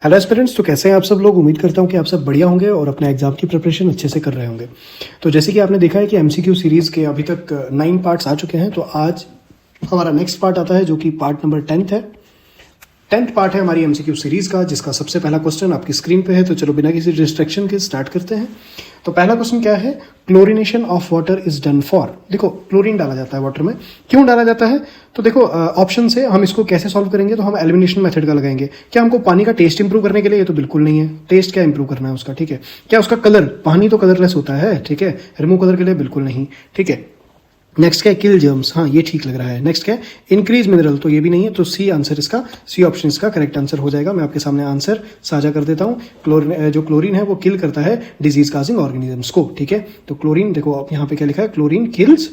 Hello aspirants, तो कैसे हैं आप सब लोग। उम्मीद करता हूं कि आप सब बढ़िया होंगे और अपने एग्जाम की प्रिपरेशन अच्छे से कर रहे होंगे। तो जैसे कि आपने देखा है कि एमसीक्यू सीरीज़ के अभी तक 9 पार्ट्स आ चुके हैं। तो आज हमारा नेक्स्ट पार्ट आता है जो कि पार्ट नंबर 10 है। 10th पार्ट है हमारी एमसीक्यू सीरीज़ का, जिसका सबसे पहला क्वेश्चन आपकी स्क्रीन पे है। तो चलो बिना किसी डिस्ट्रैक्शन के स्टार्ट करते हैं। तो पहला क्वेश्चन क्या है, chlorination of water is done for. देखो, क्लोरीन डाला जाता है वाटर में, क्यों डाला जाता है। तो देखो ऑप्शन से हम इसको कैसे सॉल्व करेंगे, तो हम एलिमिनेशन मेथड का लगाएंगे। क्या हमको पानी का टेस्ट इंप्रूव करने के लिए, ये तो बिल्कुल नहीं है। टेस्ट क्या इंप्रूव करना है उसका, ठीक है। क्या उसका कलर, पानी तो कलरलेस होता है, ठीक है। रिमूव कलर के लिए बिल्कुल नहीं, ठीक है। नेक्स्ट क्या है, किल जर्म्स, हाँ ये ठीक लग रहा है। नेक्स्ट क्या है, इंक्रीज मिनरल, तो ये भी नहीं है। तो सी आंसर इसका, सी ऑप्शन इसका करेक्ट आंसर हो जाएगा। मैं आपके सामने आंसर साझा कर देता हूँ। जो क्लोरीन है वो किल करता है डिजीज काजिंग ऑर्गेनिजम्स को, ठीक है। तो क्लोरीन, देखो अब यहाँ पे क्या लिखा है, chlorine kills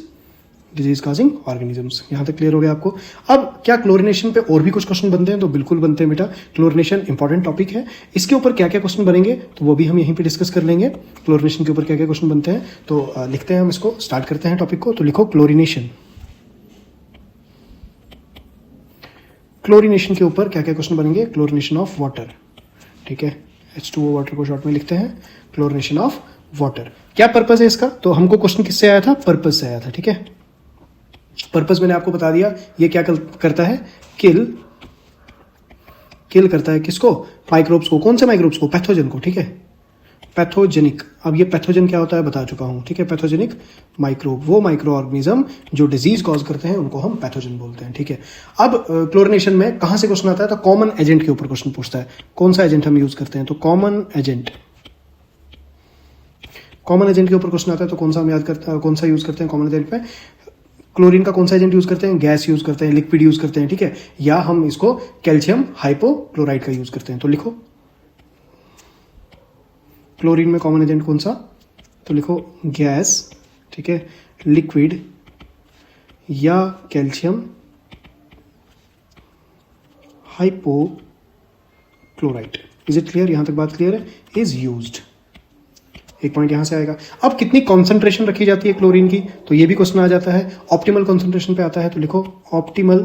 disease causing organisms. यहाँ तक क्लियर हो गया आपको। अब क्या क्लोरिनेशन पे और भी कुछ क्वेश्चन बनते हैं, तो बिल्कुल बनते हैं बेटा। क्लोरिनेशन इंपॉर्टेंट टॉपिक है। इसके ऊपर क्या क्या क्वेश्चन बनेंगे तो वो भी हम यहीं पे डिस्कस कर लेंगे। क्लोरिनेशन के ऊपर क्या क्या क्वेश्चन बनते हैं, तो लिखते हैं हम इसको, स्टार्ट करते हैं टॉपिक को। तो लिखो क्लोरिनेशन। क्लोरिनेशन के ऊपर क्या क्या क्वेश्चन बनेंगे, क्लोरिनेशन ऑफ वाटर, ठीक है। H2O वाटर को शॉर्ट में लिखते हैं क्लोरिनेशन ऑफ वाटर। क्या पर्पस है इसका, तो हमको क्वेश्चन किससे आया था, पर्पस से आया था, ठीक है। पर्पस मैंने आपको बता दिया। ये क्या करता है, किल करता है किसको, माइक्रोब्स को। कौन से माइक्रोब्स को, पैथोजन को, ठीक है। पैथोजेनिक, अब ये पैथोजन क्या होता है बता चुका हूं, ठीक है। पैथोजेनिक माइक्रोब, वो माइक्रो ऑर्गेनिज्म जो डिजीज कॉज करते हैं उनको हम पैथोजन बोलते हैं, ठीक है। अब क्लोरिनेशन में कहां से क्वेश्चन आता है, तो कॉमन एजेंट के ऊपर क्वेश्चन पूछता है। कौन सा एजेंट हम यूज करते हैं, तो कॉमन एजेंट। कॉमन एजेंट के ऊपर क्वेश्चन आता है तो कौन सा हम याद करते हैं, कौन सा यूज करते हैं कॉमन एजेंट पे। क्लोरीन का कौन सा एजेंट यूज करते हैं, गैस यूज करते हैं, लिक्विड यूज करते हैं, ठीक है। या हम इसको कैल्शियम हाइपोक्लोराइड का यूज करते हैं। तो लिखो क्लोरीन में कॉमन एजेंट कौन सा, तो लिखो गैस, ठीक है, लिक्विड या calcium hypochloride. Is it clear, यहां तक बात क्लियर है, इज यूज्ड। एक पॉइंट यहां से आएगा। अब कितनी कॉन्सेंट्रेशन रखी जाती है क्लोरीन की, तो ये भी क्वेश्चन आ जाता है। ऑप्टिमल कॉन्सेंट्रेशन पे आता है, तो लिखो ऑप्टिमल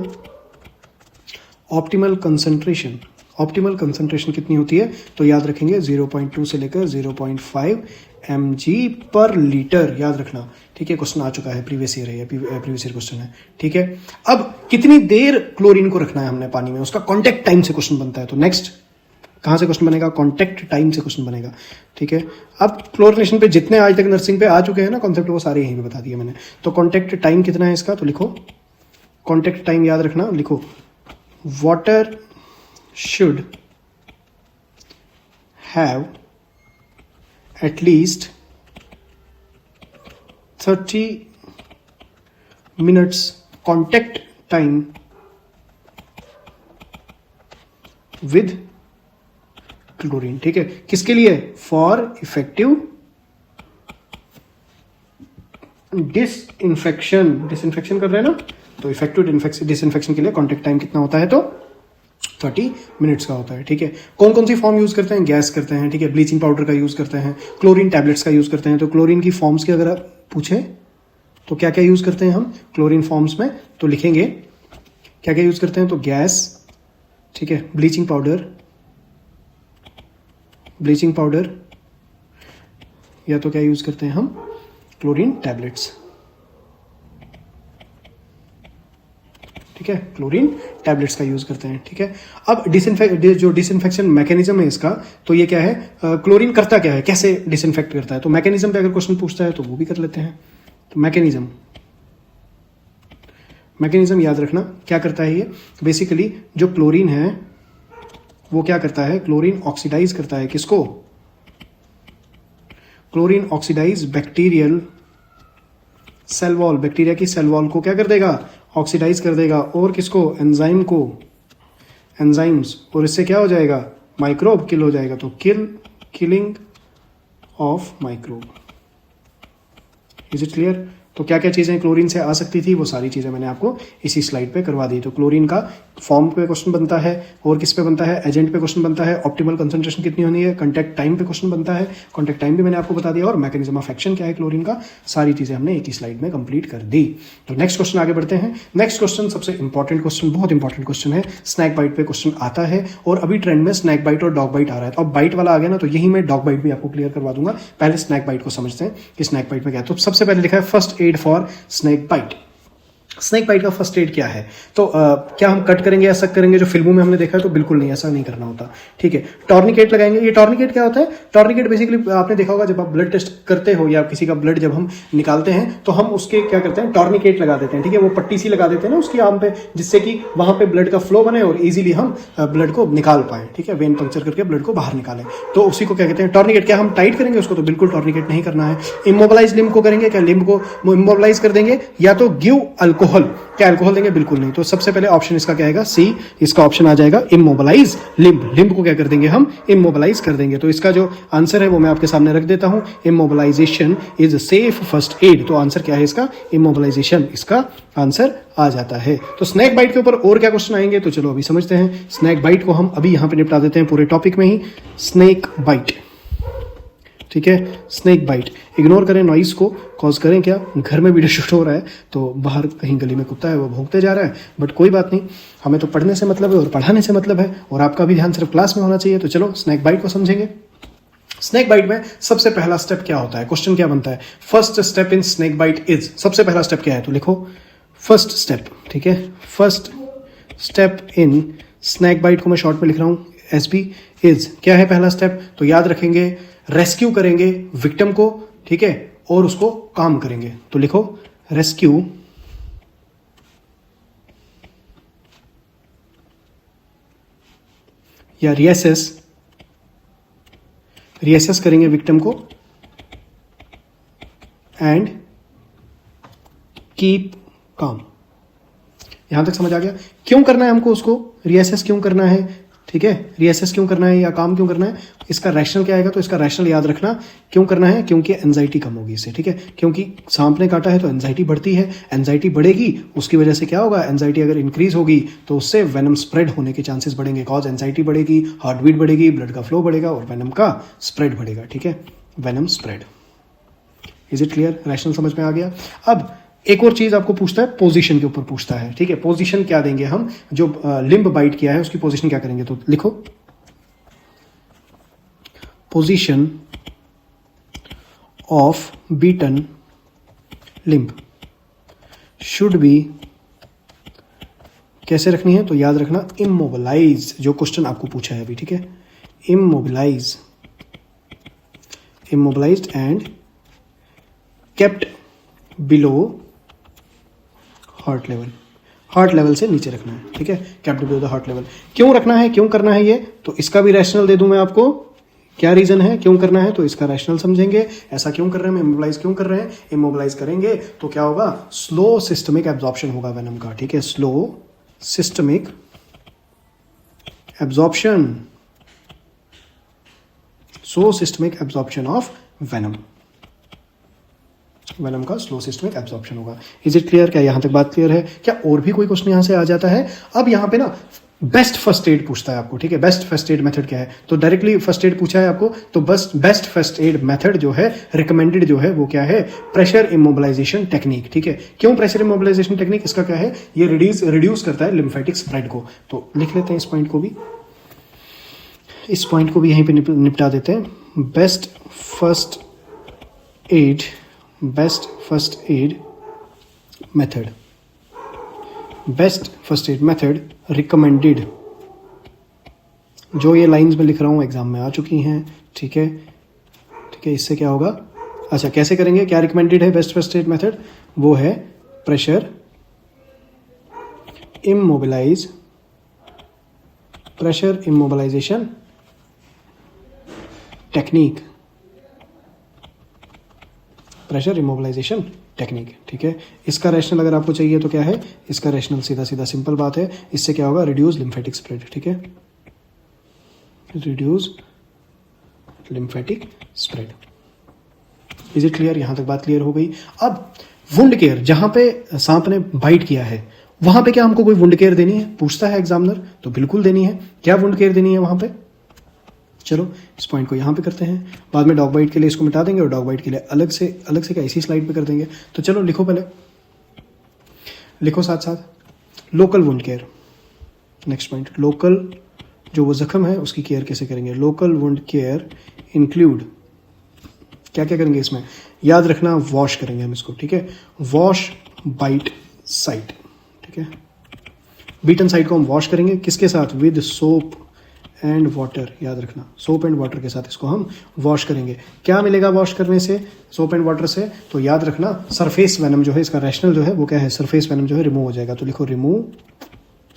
कंसंट्रेशन। ऑप्टिमल कंसंट्रेशन कितनी होती है, तो याद रखेंगे 0.2 से लेकर 0.5 mg पर लीटर, याद रखना, ठीक है। क्वेश्चन आ चुका है, प्रीवियस ईयर है, प्रीवियस ईयर क्वेश्चन है, ठीक है। अब कितनी देर क्लोरीन को रखना है हमने पानी में, उसका कॉन्टेक्ट टाइम से क्वेश्चन बनता है। तो नेक्स्ट कहां से क्वेश्चन बनेगा, कॉन्टेक्ट टाइम से क्वेश्चन बनेगा, ठीक है। अब क्लोरिनेशन पे जितने आज तक नर्सिंग पे आ चुके हैं ना कॉन्सेप्ट, वो सारे यहीं पे बता दिए मैंने। तो कॉन्टेक्ट टाइम कितना है इसका, तो लिखो कॉन्टेक्ट टाइम, याद रखना, लिखो water should have at least 30 minutes contact time with chlorine, ठीक है। किसके लिए, फॉर इफेक्टिव डिसइंफेक्शन कर रहे हैं ना, तो इफेक्टिव डिसइंफेक्शन के लिए कॉन्टेक्ट टाइम कितना होता है, तो 30 मिनट्स का होता है, ठीक है। कौन कौन सी फॉर्म यूज करते हैं, गैस करते हैं, ठीक है। ब्लीचिंग पाउडर का यूज करते हैं, क्लोरीन टैबलेट्स का यूज करते हैं। तो क्लोरीन की फॉर्म्स की अगर आप पूछे तो क्या क्या यूज करते हैं हम क्लोरीन फॉर्म्स में, तो लिखेंगे क्या क्या यूज करते हैं, तो गैस, ठीक है, ब्लीचिंग पाउडर, या तो क्या यूज करते हैं हम, क्लोरीन टैबलेट्स, ठीक है। क्लोरीन टैबलेट्स का यूज करते हैं, ठीक है। अब जो डिसइंफेक्शन मैकेनिज्म है इसका, तो ये क्या है, क्लोरीन करता क्या है, कैसे डिसइंफेक्ट करता है। तो मैकेनिज्म पे अगर क्वेश्चन पूछता है तो वो भी कर लेते हैं। तो मैकेनिज्म याद रखना, क्या करता है ये, बेसिकली जो क्लोरीन है वो क्या करता है, क्लोरीन ऑक्सीडाइज करता है किसको, chlorine oxidize bacterial cell wall, bacteria की सेल वॉल को क्या कर देगा, ऑक्सीडाइज कर देगा। और किसको, एंजाइम को, एंजाइम्स, और इससे क्या हो जाएगा, माइक्रोब किल हो जाएगा। तो killing of microbe. Is it clear. तो क्या क्या चीजें क्लोरीन से आ सकती थी, वो सारी चीजें मैंने आपको इसी स्लाइड पे करवा दी। तो क्लोरीन का फॉर्म पे क्वेश्चन बनता है, और किस पे बनता है, एजेंट पे क्वेश्चन बनता है, ऑप्टिमल कंसंट्रेशन कितनी होनी है, कॉन्टैक्ट टाइम पे क्वेश्चन बनता है, कॉन्टैक्ट टाइम भी मैंने आपको बता दिया, और मैकेनिज्म ऑफ एक्शन क्या है क्लोरीन का, सारी चीजें हमने एक ही स्लाइड में कंप्लीट कर दी। तो नेक्स्ट क्वेश्चन आगे बढ़ते हैं। नेक्स्ट क्वेश्चन सबसे इंपॉर्टेंट क्वेश्चन, बहुत इंपॉर्टेंट क्वेश्चन है, स्नैक बाइट पे क्वेश्चन आता है, और अभी ट्रेंड में स्नैक बाइट और डॉग बाइट आ रहा है। तो अब बाइट वाला आ गया ना, तो यही मैं डॉग बाइट भी आपको क्लियर करवा दूंगा। पहले स्नैक बाइट को समझते हैं कि स्नैक बाइट में क्या है। तो सबसे पहले लिखा है first aid for snake bite. Snake bite का फर्स्ट एड क्या है? तो क्या हम कट करेंगे या सक करेंगे जो फिल्मों में हमने देखा है? तो बिल्कुल नहीं, ऐसा नहीं करना होता। ठीक है, टॉर्निकेट लगाएंगे। ये टॉर्निकेट क्या होता है? टॉर्निकेट बेसिकली आपने देखा होगा, जब आप ब्लड टेस्ट करते हो या किसी का ब्लड जब हम निकालते हैं तो हम उसके क्या करते हैं, टॉर्निकेट लगा देते हैं। ठीक है, वो पट्टी सी लगा देते हैं ना उसकी आर्म पे, जिससे कि वहां पे ब्लड का फ्लो बने और इजीली हम ब्लड को निकाल पाए। ठीक है, वेन पंक्चर करके ब्लड को बाहर निकालें, तो उसी को क्या कहते हैं, टॉर्निकेट। क्या हम टाइट करेंगे उसको? तो बिल्कुल टॉर्निकेट नहीं करना है। इमोबलाइज लिम्ब को करेंगे क्या? लिम्ब को इमोबलाइज कर देंगे, या तो गिव अल्कोहल। क्या अल्कोहल देंगे? बिल्कुल नहीं। तो सबसे पहले ऑप्शन इसका क्या आएगा? सी। इसका ऑप्शन आ जाएगा इमोबलाइज लिम्ब। लिम्ब को क्या कर देंगे हम? इमोबलाइज कर देंगे। तो इसका जो आंसर है वो मैं आपके सामने रख देता हूं, immobilisation is safe first aid. तो आंसर क्या है इसका? इमोबलाइजेशन इसका आंसर आ जाता है। तो स्नैक बाइट के ऊपर और क्या क्वेश्चन आएंगे, तो चलो अभी समझते हैं। स्नैक बाइट को हम अभी यहां पे निपटा देते हैं पूरे टॉपिक में ही। स्नैक बाइट, ठीक है, स्नैक बाइट। इग्नोर करें नॉइस को, कॉज करें क्या, घर में वीडियो शूट हो रहा है तो बाहर कहीं गली में कुत्ता है वो भौंकते जा रहा है, बट कोई बात नहीं, हमें तो पढ़ने से मतलब है और पढ़ाने से मतलब है, और आपका भी ध्यान सिर्फ क्लास में होना चाहिए। तो चलो स्नैक बाइट को समझेंगे। स्नैक बाइट में सबसे पहला स्टेप क्या होता है? क्वेश्चन क्या बनता है? First step in snake bite is. सबसे पहला स्टेप क्या है? तो लिखो फर्स्ट स्टेप। ठीक है, first step in snake bite को मैं शॉर्ट में लिख रहा हूं, एसबी इज। क्या है पहला स्टेप? तो याद रखेंगे, रेस्क्यू करेंगे विक्टिम को, ठीक है, और उसको काम करेंगे। तो लिखो रेस्क्यू या रिएसेस करेंगे विक्टिम को, एंड कीप काम। यहां तक समझ आ गया? क्यों करना है हमको उसको रिएसेस, क्यों करना है? ठीक है, रिएसेस क्यों करना है या काम क्यों करना है? इसका रैशनल क्या आएगा? तो इसका रैशनल याद रखना, क्यों करना है? क्योंकि एंजाइटी कम होगी इससे। ठीक है, क्योंकि सांप ने काटा है तो एंजाइटी बढ़ती है, एंजाइटी बढ़ेगी, उसकी वजह से क्या होगा, एंजाइटी अगर इंक्रीज होगी तो उससे वेनम स्प्रेड होने के चांसेस बढ़ेंगे। कॉज एंजाइटी बढ़ेगी, हार्ट बीट बढ़ेगी, ब्लड का फ्लो बढ़ेगा और वेनम का स्प्रेड बढ़ेगा। ठीक है, venom spread. Is it clear? Rational समझ में आ गया? अब एक और चीज आपको पूछता है, पोजीशन के ऊपर पूछता है। ठीक है, पोजीशन क्या देंगे हम? जो लिम्ब बाइट किया है उसकी पोजीशन क्या करेंगे? तो लिखो position of beaten limb should be, कैसे रखनी है? तो याद रखना इमोबलाइज, जो क्वेश्चन आपको पूछा है अभी। ठीक है, immobilized and kept below heart level. Heart level से नीचे रखना है। ठीक है, kept below the heart level. क्यों रखना है, क्यों करना है ये? तो इसका भी रैशनल दे दूं मैं आपको, क्या रीजन है क्यों करना है? तो इसका रैशनल समझेंगे, ऐसा क्यों कर रहे हैं, इमोबलाइज क्यों कर रहे हैं। इमोबलाइज करेंगे तो क्या होगा, स्लो सिस्टमिक एब्जॉर्प्शन होगा वेनम का। ठीक है, slow systemic absorption, slow systemic absorption of venom. Venom का स्लो सिस्टमिक एब्जॉर्प्शन होगा। Is it clear? क्या यहां तक बात क्लियर है? क्या और भी कोई क्वेश्चन यहां से आ जाता है? अब यहां पे ना बेस्ट फर्स्ट एड पूछता है आपको। ठीक है, बेस्ट फर्स्ट एड मेथड क्या है? तो डायरेक्टली फर्स्ट एड पूछा है आपको, तो बस बेस्ट फर्स्ट एड मेथड जो है, रिकमेंडेड जो है, वो क्या है? Pressure immobilization technique. ठीक है, क्यों प्रेशर इमोबिलाइजेशन टेक्निक? इसका क्या है, ये रिड्यूस करता है लिम्फेटिक स्प्रेड को। तो लिख लेते हैं इस पॉइंट को भी, इस पॉइंट को भी यहीं पे निपटा देते हैं। Best first aid method, best first aid method recommended, जो ये लाइंस में लिख रहा हूं एग्जाम में आ चुकी हैं। ठीक है, ठीक है, इससे क्या होगा? अच्छा, कैसे करेंगे? क्या रिकमेंडेड है बेस्ट फर्स्ट एड मेथड? वो है pressure immobilization technique, pressure immobilization technique. ठीक है, इसका रैशनल अगर आपको चाहिए तो क्या है? इसका रैशनल सीधा सीधा सिंपल बात है, इससे क्या होगा? Reduce lymphatic spread. ठीक है, reduce lymphatic spread. Is it clear? यहां तक बात क्लियर हो गई। अब वुंड केयर, जहां पे सांप ने बाइट किया है वहां पे क्या हमको कोई वुंड केयर देनी है, पूछता है एग्जामिनर, तो बिल्कुल देनी है। क्या वुंड केयर देनी है वहां पे? चलो इस पॉइंट को यहाँ पे करते हैं, बाद में डॉग बाइट के लिए इसको मिटा देंगे और डॉग बाइट के लिए अलग से क्या इसी स्लाइड पे कर देंगे। तो चलो लिखो, पहले लिखो साथ साथ local wound care. Next point, local जो वो जख्म है उसकी केयर कैसे करेंगे। लोकल वुंड केयर इंक्लूड क्या क्या करेंगे इसमें, याद रखना वॉश करेंगे हम इसको, ठीक है। वॉश बाइट साइट, ठीक है। बीटन साइड को हम वॉश करेंगे किसके साथ, विद सोप एंड वाटर, याद रखना सोप एंड वाटर के साथ इसको हम वॉश करेंगे। क्या मिलेगा वॉश करने से, सोप एंड वाटर से, तो याद रखना सरफेस वेनम जो है, इसका रैशनल जो है वो क्या है, सरफेस वेनम जो है रिमूव हो जाएगा। तो लिखो रिमूव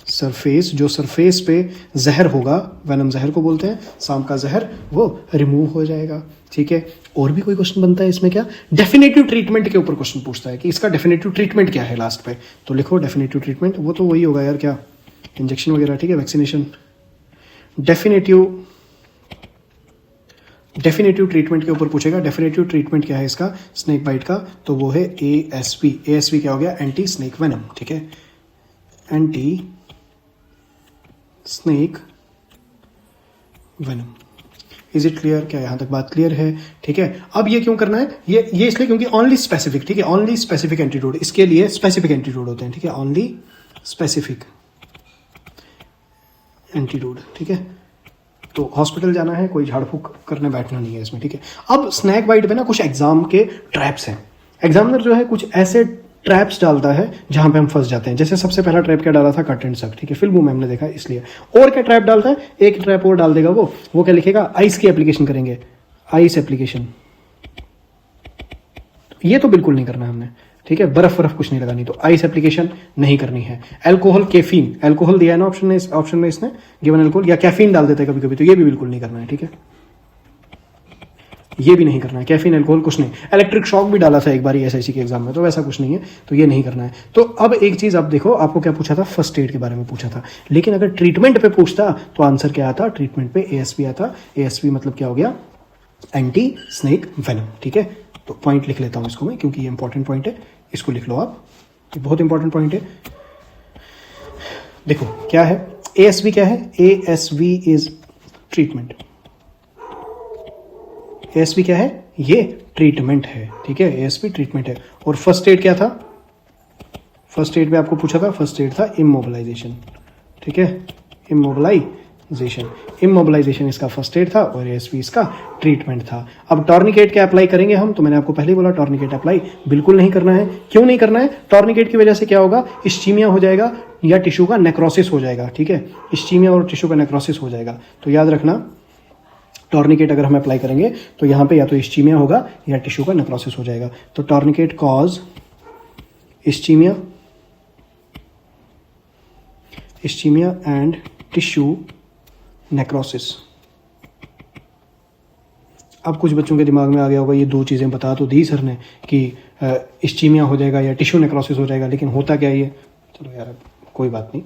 सरफेस, जो सरफेस पे जहर होगा, वेनम जहर को बोलते हैं, सांप का जहर, वो रिमूव हो जाएगा, ठीक है। और भी कोई क्वेश्चन बनता है इसमें क्या, डेफिनेटिव ट्रीटमेंट के ऊपर क्वेश्चन पूछता है कि इसका डेफिनेटिव ट्रीटमेंट क्या है लास्ट पे। तो लिखो डेफिनेटिव ट्रीटमेंट, वो तो वही होगा यार, क्या इंजेक्शन वगैरह, ठीक है, वैक्सीनेशन। डेफिनेटिव ट्रीटमेंट के ऊपर पूछेगा। डेफिनेटिव ट्रीटमेंट क्या है इसका, स्नेक बाइट का, तो वो है ASV। ASV क्या हो गया, एंटी स्नेक वेनम, ठीक है, anti snake venom. Is it clear, क्या यहां तक बात क्लियर है, ठीक है। अब ये क्यों करना है, ये इसलिए क्योंकि ओनली स्पेसिफिक, ठीक है, ओनली स्पेसिफिक एंटीडोट, इसके लिए स्पेसिफिक एंटीडोट होते हैं, ठीक है, ओनली स्पेसिफिक एंटीडोट, ठीक है। तो हॉस्पिटल जाना है, कोई झाड़ फूक करने बैठना नहीं है इसमें, ठीक है। अब स्नैक बाइट पे ना कुछ एग्जाम के ट्रैप्स हैं। एग्जामिनर जो है कुछ ऐसे ट्रैप्स डालता है जहां पे हम फंस जाते हैं। जैसे सबसे पहला ट्रैप क्या डाला था, कट एंड सक, ठीक है, फिल्मों में हमने देखा इसलिए। और क्या ट्रैप डालता है, एक ट्रैप और डाल देगा वो क्या लिखेगा, आइस की एप्लीकेशन करेंगे, आइस एप्लीकेशन। ये तो बिल्कुल नहीं करना है हमने, ठीक है, बर्फ कुछ नहीं लगानी, तो आइस एप्लीकेशन नहीं करनी है। अल्कोहल, कैफीन, अल्कोहल दिया है ना ऑप्शन में इसने, गिवन अल्कोहल या कैफीन डाल देते हैं कभी कभी, तो ये भी बिल्कुल नहीं करना है, ठीक है, ये भी नहीं करना है। कैफीन, अल्कोहल कुछ नहीं। इलेक्ट्रिक शॉक भी डाला था एक बार SIC के एग्जाम में, तो वैसा कुछ नहीं है, तो ये नहीं करना है। तो अब एक चीज आप देखो, आपको क्या पूछा था, फर्स्ट एड के बारे में पूछा था, लेकिन अगर ट्रीटमेंट पे पूछता तो आंसर क्या आता, ट्रीटमेंट पे ASV आता। ASV मतलब क्या हो गया, एंटी स्नेक वेनम, ठीक है। तो पॉइंट लिख लेता हूं इसको मैं, क्योंकि ये इंपॉर्टेंट पॉइंट है, इसको लिख लो आप, ये बहुत इंपॉर्टेंट पॉइंट है। देखो क्या है, ASV क्या है, ASV इज ट्रीटमेंट। ASV क्या है, ये ट्रीटमेंट है, ठीक है, ASV ट्रीटमेंट है। और फर्स्ट एड क्या था, फर्स्ट एड में आपको पूछा था, फर्स्ट एड था इमोबिलाइजेशन, ठीक है, इमोबिलाइजेशन इसका फर्स्ट एड था और ASV इसका ट्रीटमेंट था। अब टॉर्निकेट क्या अप्लाई करेंगे हम, तो मैंने आपको पहले ही बोला टॉर्निकेट अप्लाई बिल्कुल नहीं करना है। क्यों नहीं करना है, टॉर्निकेट की वजह से क्या होगा, इस्चीमिया हो जाएगा या टिश्यू का नेक्रोसिस हो जाएगा, ठीक है, इस्चीमिया और टिश्यू का नेक्रोसिस हो जाएगा। तो याद रखना टॉर्निकेट अगर हम अप्लाई करेंगे तो यहाँ पे या तो इस्चीमिया होगा या टिश्यू का नेक्रोसिस हो जाएगा। तो tourniquet cause ischemia and tissue necrosis. अब कुछ बच्चों के दिमाग में आ गया होगा, ये दो चीज़ें बता तो दी सर ने कि इस्चीमिया हो जाएगा या टिश्यू नेक्रोसिस हो जाएगा, लेकिन होता क्या ये, चलो यार कोई बात नहीं,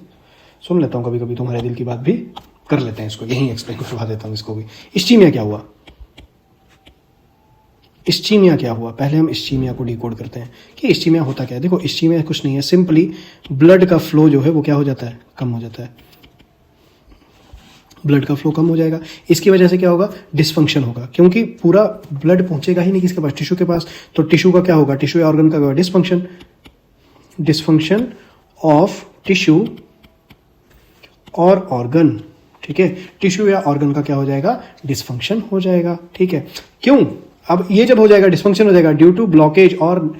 सुन लेता हूँ कभी कभी तुम्हारे दिल की बात भी कर लेते हैं, इसको यहीं एक्सप्लेन करवा देता हूँ इसको भी। इस्चीमिया क्या हुआ, इस्चीमिया क्या हुआ, पहले हम इस्चीमिया को डिकोड करते हैं कि इस्चीमिया होता क्या है। देखो इस्चीमिया कुछ नहीं है, सिंपली ब्लड का फ्लो जो है वो क्या हो जाता है, कम हो जाता है, ब्लड का फ्लो कम हो जाएगा। इसकी वजह से क्या होगा, डिसफंक्शन होगा, क्योंकि पूरा ब्लड पहुंचेगा ही नहीं किसके पास, टिश्यू के पास। तो टिश्यू का क्या होगा, टिश्यू या ऑर्गन का होगा डिसफंक्शन ऑफ टिश्यू और ऑर्गन, ठीक है, टिश्यू या ऑर्गन का क्या हो जाएगा, डिसफंक्शन हो जाएगा, ठीक है। क्यों, अब ये जब हो जाएगा डिसफंक्शन हो जाएगा ड्यू टू ब्लॉकेज और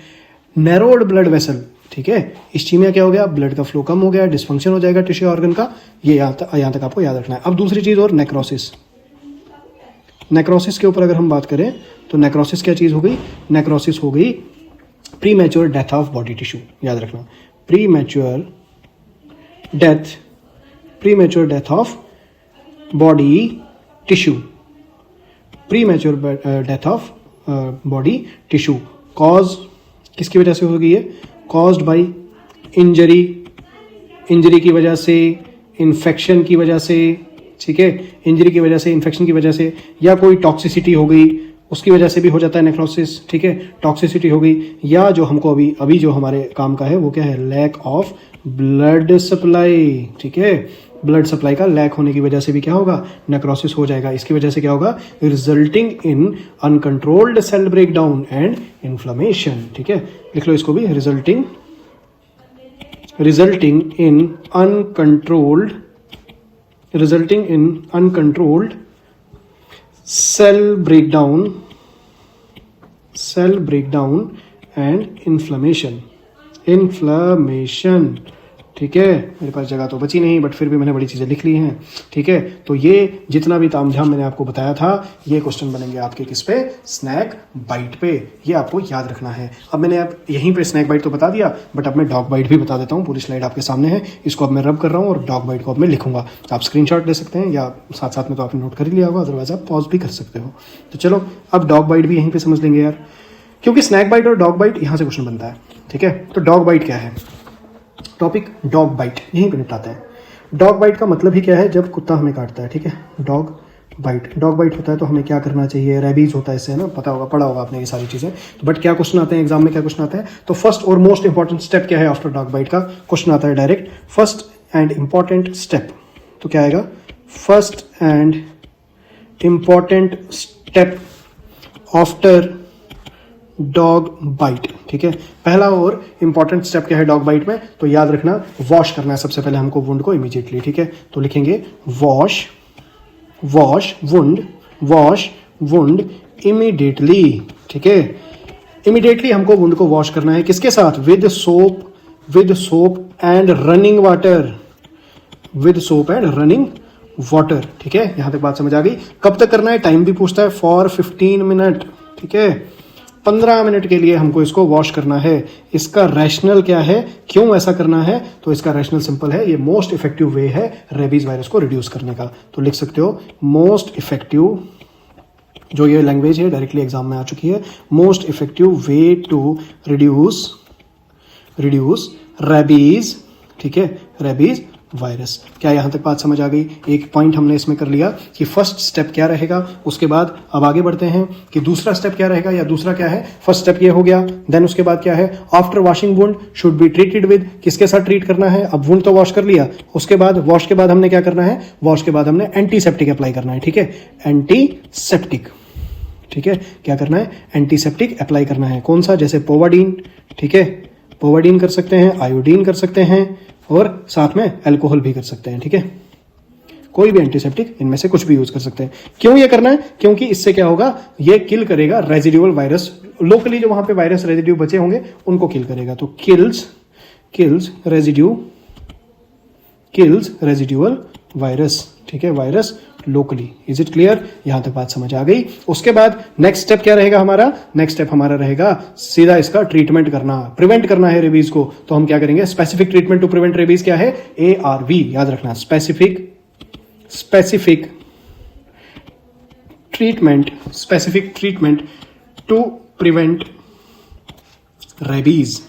नैरोड ब्लड वेसल, ठीक है। इस्चीमिया क्या हो गया, ब्लड का फ्लो कम हो गया, डिसफंक्शन हो जाएगा टिश्यू ऑर्गन का, ये यहाँ तक आपको याद रखना है। अब दूसरी चीज और नेक्रोसिस, नेक्रोसिस के ऊपर अगर हम बात करें तो नेक्रोसिस क्या चीज हो गई, नेक्रोसिस हो गई pre mature death of body tissue, याद रखना, pre mature death of body tissue, pre mature death of body tissue. Cause किसकी वजह से हो गई है, कॉज्ड बाई इंजरी की वजह से, इन्फेक्शन की वजह से, ठीक है, इंजरी की वजह से, इन्फेक्शन की वजह से, या कोई टॉक्सिसिटी हो गई उसकी वजह से भी हो जाता है नेक्रोसिस, ठीक है, टॉक्सिसिटी हो गई, या जो हमको अभी जो हमारे काम का है वो क्या है, लैक ऑफ ब्लड सप्लाई, ठीक है। ब्लड सप्लाई का लैक होने की वजह से भी क्या होगा, नेक्रोसिस हो जाएगा। इसकी वजह से क्या होगा, resulting in uncontrolled cell breakdown and inflammation, ठीक है। लिख लो इसको भी, resulting in uncontrolled cell breakdown and inflammation, ठीक है। मेरे पास जगह तो बची नहीं, बट फिर भी मैंने बड़ी चीज़ें लिख ली हैं, ठीक है। तो ये जितना भी तामझाम मैंने आपको बताया था, ये क्वेश्चन बनेंगे आपके किस पे, स्नैक बाइट पे। ये आपको याद रखना है। अब मैंने आप यहीं पे स्नैक बाइट तो बता दिया, बट अब मैं डॉग बाइट भी बता देता हूँ। पूरी स्लाइड आपके सामने है, इसको अब मैं रब कर रहा हूँ और डॉग बाइट को अब मैं लिखूंगा। आप स्क्रीनशॉट ले सकते हैं या साथ साथ में तो आपने नोट कर ही लिया होगा, अदरवाइज आप पॉज भी कर सकते हो। तो चलो अब डॉग बाइट भी यहीं पर समझ लेंगे यार, क्योंकि स्नैक बाइट और डॉग बाइट यहाँ से क्वेश्चन बनता है, ठीक है। तो डॉग बाइट क्या है, टॉपिक डॉग बाइट यहीं पे निपटाते हैं। डॉग बाइट का मतलब ही क्या है, जब कुत्ता हमें काटता है, ठीक है। डॉग बाइट होता है तो हमें क्या करना चाहिए, रेबीज होता है इससे, ना पता होगा, पढ़ा होगा आपने ये सारी चीज़ें। तो बट क्या क्वेश्चन आते हैं एग्जाम में, क्या क्वेश्चन आते हैं, तो फर्स्ट और मोस्ट इंपॉर्टेंट स्टेप क्या है आफ्टर डॉग बाइट का, क्वेश्चन आता है direct, first and important step. तो क्या आएगा, first and important step after dog bite, ठीक है। पहला और इंपॉर्टेंट स्टेप क्या है डॉग बाइट में, तो याद रखना, वॉश करना है सबसे पहले हमको वुंड को इमीडिएटली, ठीक है। तो लिखेंगे वॉश वुंड इमीडिएटली, ठीक है। इमीडिएटली हमको वुंड को वॉश करना है, किसके साथ, with soap and running water, ठीक है। यहां तक बात समझ आ गई। कब तक करना है, टाइम भी पूछता है, फॉर 15 मिनट, ठीक है। 15 मिनट के लिए हमको इसको वॉश करना है। इसका रैशनल क्या है, क्यों ऐसा करना है, तो इसका रैशनल सिंपल है, ये मोस्ट इफेक्टिव वे है रेबीज वायरस को रिड्यूस करने का। तो लिख सकते हो मोस्ट इफेक्टिव, जो ये लैंग्वेज है डायरेक्टली एग्जाम में आ चुकी है, most effective way to reduce rabies, ठीक है, रेबीज वायरस। क्या यहां तक बात समझ आ गई। एक पॉइंट हमने इसमें कर लिया कि फर्स्ट स्टेप क्या रहेगा, उसके बाद अब आगे बढ़ते हैं कि दूसरा स्टेप क्या रहेगा, या दूसरा क्या है, फर्स्ट स्टेप ये हो गया, देन उसके बाद क्या है, after washing wound should be treated with, किसके साथ ट्रीट करना है, अब वुंड तो वॉश कर लिया, उसके बाद वॉश के बाद हमने क्या करना है, वॉश के बाद हमने एंटीसेप्टिक अप्लाई करना है, ठीक है। एंटीसेप्टिक, ठीक है, क्या करना है, एंटीसेप्टिक अप्लाई करना है। कौन सा, जैसे पोवाडीन, ठीक है, पोवाडीन कर सकते हैं, आयोडीन कर सकते हैं, और साथ में अल्कोहल भी कर सकते हैं, ठीक है। कोई भी एंटीसेप्टिक इनमें से कुछ भी यूज कर सकते हैं। क्यों ये करना है, क्योंकि इससे क्या होगा, ये किल करेगा रेजिडुअल वायरस, लोकली जो वहां पे वायरस रेजिड्यू बचे होंगे उनको किल करेगा। तो किल्स रेजिड्यूअल वायरस, ठीक है, virus locally. Is it clear, यहां तक बात समझ आ गई। उसके बाद नेक्स्ट स्टेप क्या रहेगा हमारा, नेक्स्ट स्टेप हमारा रहेगा सीधा इसका ट्रीटमेंट करना, प्रिवेंट करना है रेबीज को। तो हम क्या करेंगे, specific treatment to prevent rabies क्या है, ARV, याद रखना, specific treatment to prevent rabies.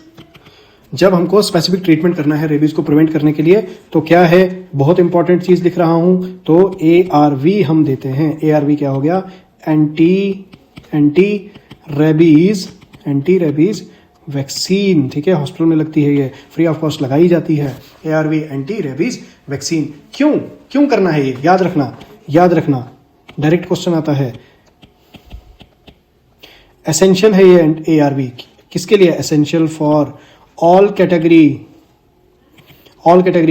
जब हमको स्पेसिफिक ट्रीटमेंट करना है रेबीज को प्रिवेंट करने के लिए, तो क्या है, बहुत इंपॉर्टेंट चीज लिख रहा हूं, तो ARV हम देते हैं। ARV क्या हो गया, एंटी रेबीज वैक्सीन, ठीक है। हॉस्पिटल में लगती है, ये फ्री ऑफ कॉस्ट लगाई जाती है, ARV एंटी रेबीज वैक्सीन। क्यों करना है ये, याद रखना, डायरेक्ट क्वेश्चन आता है। एसेंशियल है ये ARV, किसके लिए, एसेंशियल फॉर ऑल कैटेगरी,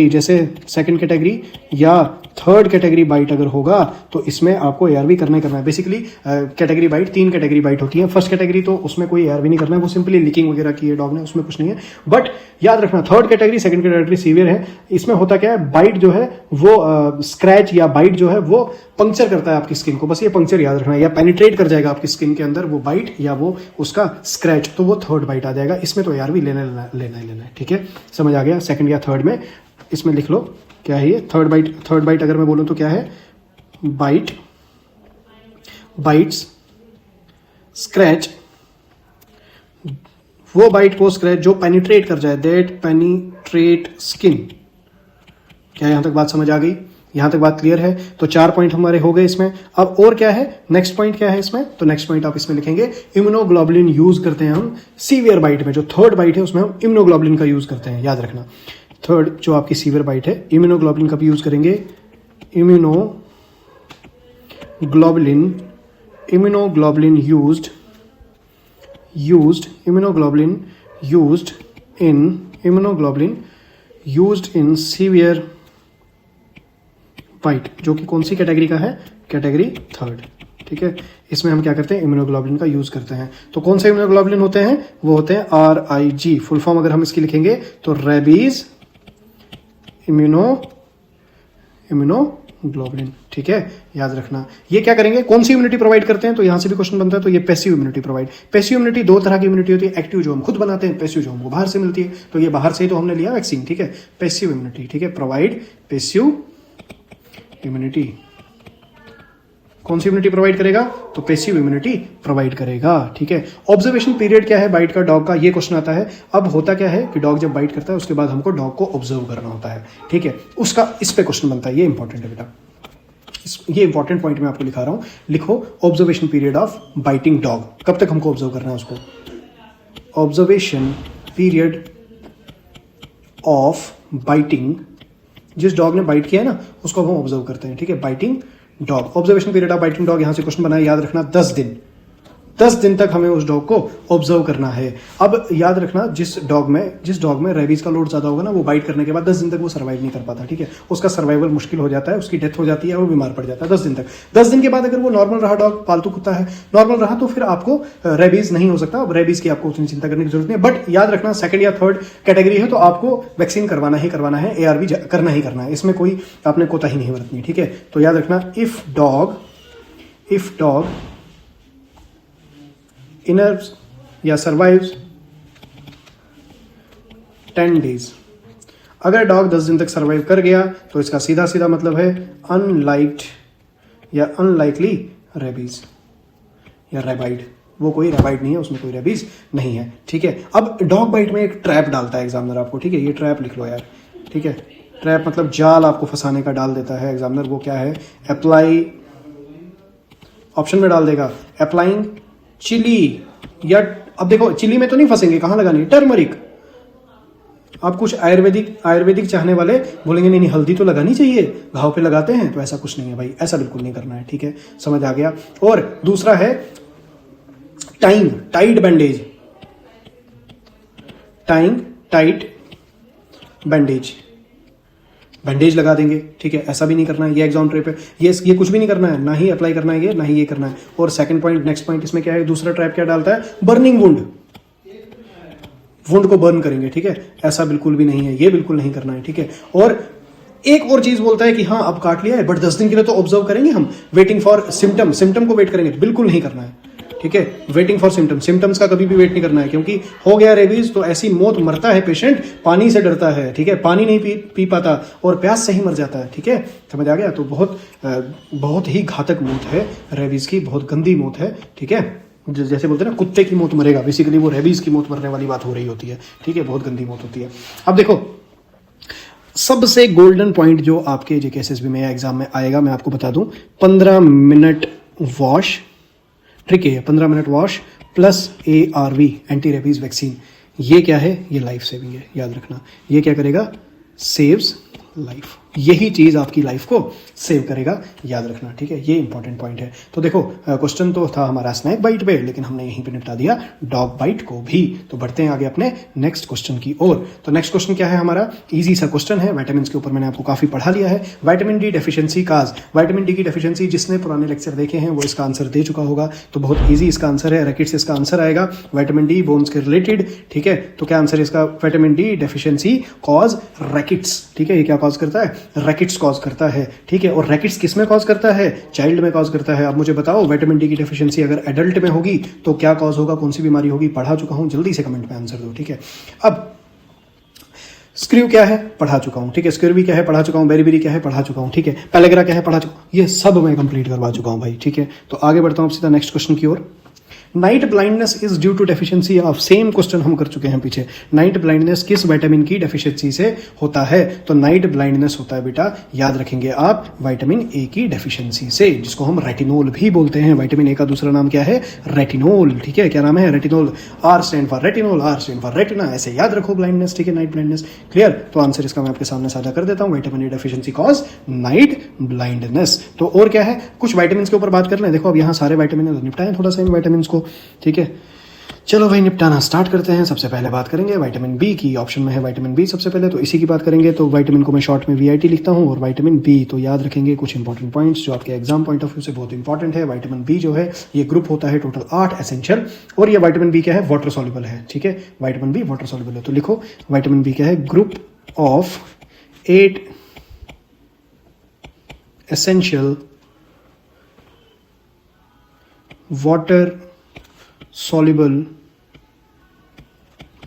जैसे सेकंड कैटेगरी या थर्ड कैटेगरी बाइट अगर होगा तो इसमें आपको ARV करना है। Basically category bite, 3 category bite होती है। फर्स्ट कैटेगरी तो उसमें कोई ARV नहीं करना है, वो सिंपली लिकिंग वगैरह की है डॉग ने, उसमें कुछ नहीं है। बट याद रखना, third category, second category severe है। इसमें होता क्या है, बाइट जो है वो स्क्रैच या बाइट जो है वो पंक्चर करता है आपकी स्किन को, बस ये पंक्चर याद रखना, या पेनिट्रेट कर जाएगा आपकी स्किन के अंदर वो बाइट या वो उसका स्क्रैच, तो वो थर्ड बाइट आ जाएगा। इसमें तो ARV लेना है, ठीक है, समझ आ गया। सेकंड या थर्ड में इसमें लिख लो क्या है ये, थर्ड बाइट अगर मैं बोलूं तो क्या है, बाइट्स स्क्रैच, वो बाइट को स्क्रैच जो पेनिट्रेट कर जाए, दैट पेनिट्रेट स्किन। क्या यहां तक बात समझ आ गई, यहां तक बात क्लियर है। तो 4 पॉइंट हमारे हो गए इसमें। अब और क्या है, नेक्स्ट पॉइंट क्या है इसमें, तो नेक्स्ट पॉइंट आप इसमें लिखेंगे, इम्यूनोग्लोबुलिन यूज करते हैं हम सीवियर बाइट में। जो थर्ड बाइट है उसमें हम इम्यूनोग्लोबुलिन का यूज करते हैं, याद रखना। थर्ड जो आपकी सीवियर बाइट है, इम्यूनोग्लोबुलिन कब यूज करेंगे? Immunoglobulin used in severe bite, जो कि कौन सी कैटेगरी का है? Category third. ठीक है, इसमें हम क्या करते हैं? इम्यूनोग्लोबुलिन का यूज करते हैं। तो कौन से इम्यूनोग्लोबुलिन होते हैं? वो होते हैं RIG। फुल फॉर्म अगर हम इसकी लिखेंगे तो रेबीज इम्यूनोग्लोबुलिन। ठीक है, याद रखना। ये क्या करेंगे? कौन सी इम्यूनिटी प्रोवाइड करते हैं? तो यहां से भी क्वेश्चन बनता है। तो ये passive immunity provide. Passive immunity दो तरह की इम्यूनिटी होती है, एक्टिव जो हम खुद बनाते हैं, पैसिव जो हमको बाहर से मिलती है। तो ये बाहर से ही तो हमने लिया वैक्सीन। ठीक है, पैसिव इम्यूनिटी। ठीक है, प्रोवाइड पैसिव इम्यूनिटी। कौन सी इम्यूनिटी प्रोवाइड करेगा? तो पैसिव इम्यूनिटी प्रोवाइड करेगा। ठीक है, ऑब्जर्वेशन पीरियड क्या है बाइट का, डॉग का? ये क्वेश्चन आता है। अब होता क्या है कि डॉग जब बाइट करता है उसके बाद हमको डॉग को ऑब्जर्व करना होता है। ठीक है, उसका इस पे क्वेश्चन बनता है। ये इंपॉर्टेंट है बेटा, ये इंपॉर्टेंट पॉइंट मैं आपको लिखा रहा हूं। लिखो observation period of biting dog. कब तक हमको ऑब्जर्व करना है उसको? ऑब्जर्वेशन पीरियड ऑफ बाइटिंग, जिस डॉग ने बाइट किया है ना उसको हम ऑब्जर्व करते हैं। ठीक है, biting dog. Observation period of biting dog, यहां से क्वेश्चन बनाया, याद रखना 10 दिन। 10 दिन तक हमें उस डॉग को ऑब्जर्व करना है। अब याद रखना, जिस डॉग में रेबीज का लोड ज्यादा होगा ना, वो बाइट करने के बाद 10 दिन तक वो सर्वाइव नहीं कर पाता। ठीक है, उसका सर्वाइवल मुश्किल हो जाता है, उसकी डेथ हो जाती है, वो बीमार पड़ जाता है 10 दिन तक। 10 दिन के बाद अगर वो नॉर्मल रहा, डॉग पालतू कुत्ता है, नॉर्मल रहा, तो फिर आपको रेबीज नहीं हो सकता। अब रेबीज की आपको उतनी चिंता करने की जरूरत नहीं है। बट याद रखना, सेकंड या थर्ड कैटेगरी है तो आपको वैक्सीन करवाना ही करवाना है, ARV करना ही करना है। इसमें कोई आपने कोताही नहीं बरतनी। ठीक है, तो याद रखना, इफ डॉग इनर्व्स या सर्वाइव्स 10 डेज, अगर डॉग 10 दिन तक सर्वाइव कर गया तो इसका सीधा सीधा मतलब है अनलाइक्ड या अनलाइकली रेबीज या रेबाइड। वो कोई रेबाइड नहीं है, उसमें कोई रेबीज नहीं है। ठीक है, अब डॉग बाइट में एक ट्रैप डालता है एग्जामिनर आपको। ठीक है, ये ट्रैप लिख लो यार। ठीक है, ट्रैप मतलब जाल आपको फंसाने का डाल देता है एग्जामिनर। वो क्या है? अप्लाई, ऑप्शन में डाल देगा अप्लाइंग चिली, या अब देखो चिली में तो नहीं फंसेंगे, कहां लगानी? टर्मरिक। आप कुछ आयुर्वेदिक चाहने वाले बोलेंगे नहीं नहीं हल्दी तो लगानी चाहिए, घाव पे लगाते हैं, तो ऐसा कुछ नहीं है भाई, ऐसा बिल्कुल नहीं करना है। ठीक है, समझ आ गया। और दूसरा है टाइट बैंडेज, टाइट बैंडेज लगा देंगे। ठीक है, ऐसा भी नहीं करना है, ये एग्जाम ट्रैप है। ये कुछ भी नहीं करना है, ना ही अप्लाई करना है ये, ना ही ये करना है। और सेकंड पॉइंट, नेक्स्ट पॉइंट इसमें क्या है? दूसरा ट्रैप क्या डालता है? बर्निंग वुंड को बर्न करेंगे। ठीक है, ऐसा बिल्कुल भी नहीं है, ये बिल्कुल नहीं करना है। ठीक है, और एक और चीज बोलता है कि हाँ अब काट लिया है बट 10 दिन के लिए तो ऑब्जर्व करेंगे हम, वेटिंग फॉर सिम्टम को वेट करेंगे, बिल्कुल नहीं करना है। ठीक है, वेटिंग फॉर सिम्टम्स का कभी भी वेट नहीं करना है, क्योंकि हो गया रेबीज तो ऐसी मौत मरता है पेशेंट, पानी से डरता है। ठीक है, पानी नहीं पी पाता और प्यास से ही मर जाता है। ठीक है, समझ आ गया? तो बहुत ही घातक मौत है रेबीज की, बहुत गंदी मौत है। ठीक है, जैसे बोलते हैं ना कुत्ते की मौत मरेगा, बेसिकली वो रेबीज की मौत मरने वाली बात हो रही होती है। ठीक है, बहुत गंदी मौत होती है। अब देखो, सबसे गोल्डन पॉइंट जो आपके JKSSB में या एग्जाम में आएगा, मैं आपको बता दूं, 15 मिनट वॉश। ट्रिक है 15 minute wash plus ARV anti rabies vaccine. ये क्या है? ये लाइफ सेविंग है, याद रखना। ये क्या करेगा? Saves life. यही चीज आपकी लाइफ को सेव करेगा, याद रखना। ठीक है, ये इंपॉर्टेंट पॉइंट है। तो देखो, क्वेश्चन तो था हमारा स्नैक बाइट पे, लेकिन हमने यहीं पे निपटा दिया डॉग बाइट को भी। तो बढ़ते हैं आगे अपने नेक्स्ट क्वेश्चन की ओर। तो नेक्स्ट क्वेश्चन क्या है हमारा? इजी सा क्वेश्चन है, विटामिन के ऊपर मैंने आपको काफी पढ़ा लिया है। विटामिन डी डेफिशिएंसी काज। विटामिन डी की डेफिशिएंसी जिसने पुराने लेक्चर देखे हैं वो इसका आंसर दे चुका होगा, तो बहुत ईजी इसका आंसर है। रैकेट्स इसका आंसर आएगा। विटामिन डी बोन्स के रिलेटेड। ठीक है, तो क्या आंसर है इसका? Vitamin D deficiency cause rackets. ठीक है, ये क्या कॉज करता है? रैकेट्स कॉज करता है। ठीक है, और रैकेट्स किस में कॉज करता है? चाइल्ड में कॉज करता है। अब मुझे बताओ, विटामिन डी की डेफिशिएंसी अगर एडल्ट में होगी तो क्या कॉज होगा, कौन सी बीमारी होगी? पढ़ा चुका हूं, जल्दी से कमेंट में आंसर दो। ठीक है, अब स्क्रू क्या है? पढ़ा चुका हूं। ठीक है, स्क्रू भी क्या है? पढ़ा चुका हूं। बेरीबेरी क्या है? पढ़ा चुका हूं। ठीक है, पैलेग्रा क्या है? पढ़ा चुका हूं। ये सब मैं कंप्लीट करवा चुका हूं भाई। ठीक है, तो आगे बढ़ता हूं सीधा नेक्स्ट क्वेश्चन की ओर। Night blindness is due to deficiency of, same question हम कर चुके हैं पीछे। नाइट ब्लाइंडनेस किस विटामिन की डेफिशिएंसी से होता है? तो नाइट ब्लाइंडनेस होता है बेटा, याद रखेंगे आप, विटामिन ए की डेफिशिएंसी से, जिसको हम रेटिनोल भी बोलते हैं। विटामिन ए का दूसरा नाम क्या है? रेटिनोल। ठीक है, क्या नाम है? Retinol. R stand for retinol, R stand for retina, ऐसे याद रखो ब्लाइंडनेस। ठीक है, नाइट ब्लाइंडनेस। क्लियर? तो आंसर इसका मैं आपके सामने साझा कर देता हूं, vitamin A deficiency cause night blindness. तो और क्या है, कुछ विटामिन के ऊपर बात कर लें। देखो अब यहाँ सारे विटामिन निपटाएं थोड़ा सा इन विटामिन को। ठीक है, चलो भाई निपटाना स्टार्ट करते हैं। सबसे पहले बात करेंगे विटामिन बी की। ऑप्शन में है विटामिन बी सबसे पहले, तो इसी की बात करेंगे। तो विटामिन को मैं शॉर्ट में वीआईटी लिखता हूं, और विटामिन बी तो याद रखेंगे कुछ इंपॉर्टेंट पॉइंट्स जो आपके एग्जाम पॉइंट ऑफ व्यू से बहुत इंपॉर्टेंट है। विटामिन बी जो है ये ग्रुप होता है टोटल 8 एसेंशियल, और ये विटामिन बी क्या है? वाटर सॉल्युबल है। ठीक है, विटामिन बी वाटर सॉल्युबल है। तो लिखो विटामिन बी क्या है? Group of 8 essential water soluble